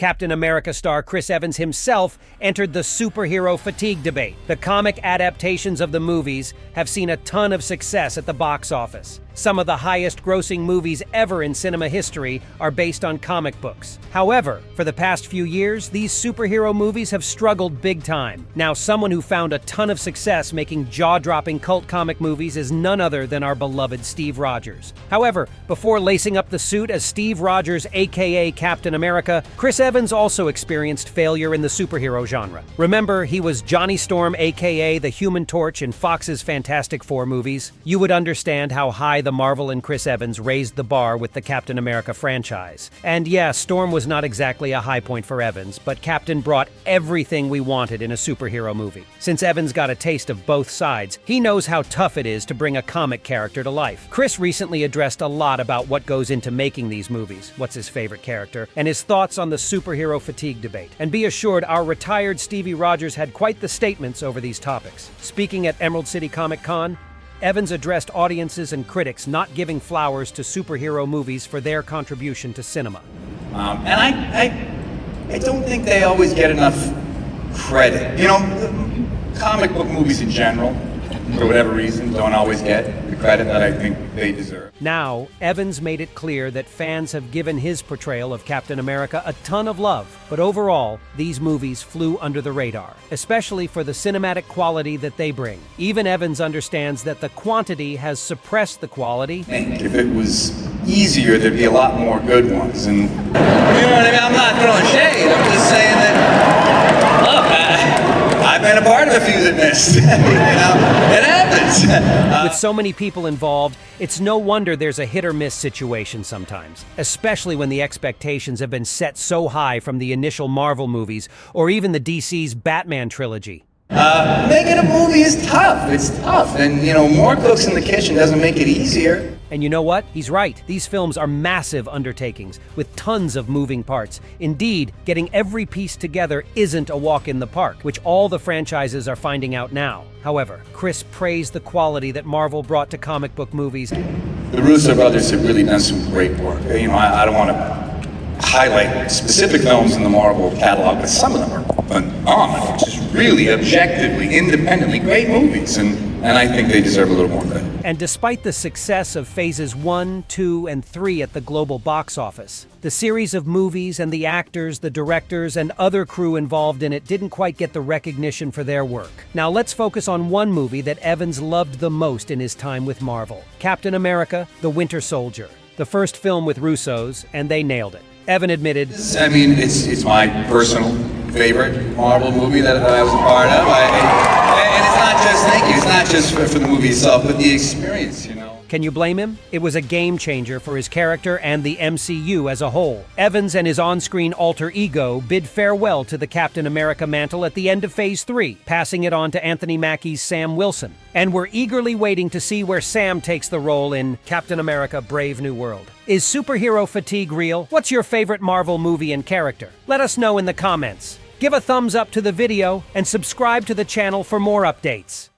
Captain America star Chris Evans himself entered the superhero fatigue debate. The comic adaptations of the movies have seen a ton of success at the box office. Some of the highest-grossing movies ever in cinema history are based on comic books. However, for the past few years, these superhero movies have struggled big time. Now, someone who found a ton of success making jaw-dropping cult comic movies is none other than our beloved Steve Rogers. However, before lacing up the suit as Steve Rogers, aka Captain America, Chris Evans also experienced failure in the superhero genre. Remember, he was Johnny Storm, aka the Human Torch in Fox's Fantastic Four movies? You would understand how high the Marvel and Chris Evans raised the bar with the Captain America franchise. And yeah, Storm was not exactly a high point for Evans, but Captain brought everything we wanted in a superhero movie. Since Evans got a taste of both sides, he knows how tough it is to bring a comic character to life. Chris recently addressed a lot about what goes into making these movies, what's his favorite character, and his thoughts on the superhero fatigue debate. And be assured, our retired Stevie Rogers had quite the statements over these topics. Speaking at Emerald City Comic Con, Evans addressed audiences and critics not giving flowers to superhero movies for their contribution to cinema. I don't think they always get enough credit. You know, comic book movies in general, for whatever reason, don't always get the credit that I think they deserve. Now, Evans made it clear that fans have given his portrayal of Captain America a ton of love, but overall, these movies flew under the radar, especially for the cinematic quality that they bring. Even Evans understands that the quantity has suppressed the quality. If it was easier, there'd be a lot more good ones. And you know what I mean? I'm not throwing shade. I'm just saying that, look, I've been a part of a few that missed. You know, it happens. With so many people involved, it's no wonder there's a hit or miss situation sometimes, especially when the expectations have been set so high from the initial Marvel movies or even the DC's Batman trilogy. Making a movie is tough. It's tough. And, you know, more cooks in the kitchen doesn't make it easier. And you know what? He's right. These films are massive undertakings with tons of moving parts. Indeed, getting every piece together isn't a walk in the park, which all the franchises are finding out now. However, Chris praised the quality that Marvel brought to comic book movies. The Russo brothers have really done some great work. You know, I don't want to highlight specific films in the Marvel catalog, but some of them are phenomenal, just really objectively, independently great movies, and I think they deserve a little more credit. And despite the success of phases 1, 2, and 3 at the global box office, the series of movies and the actors, the directors, and other crew involved in it didn't quite get the recognition for their work. Now let's focus on one movie that Evans loved the most in his time with Marvel: Captain America: The Winter Soldier, the first film with Russos, and they nailed it. Evan admitted, I mean, it's my personal favorite Marvel movie that I was a part of. And it's not just, thank you, it's not just for the movie itself, but the experience, you know. Can you blame him? It was a game changer for his character and the MCU as a whole. Evans and his on-screen alter ego bid farewell to the Captain America mantle at the end of Phase 3, passing it on to Anthony Mackie's Sam Wilson. And we're eagerly waiting to see where Sam takes the role in Captain America: Brave New World. Is superhero fatigue real? What's your favorite Marvel movie and character? Let us know in the comments. Give a thumbs up to the video and subscribe to the channel for more updates.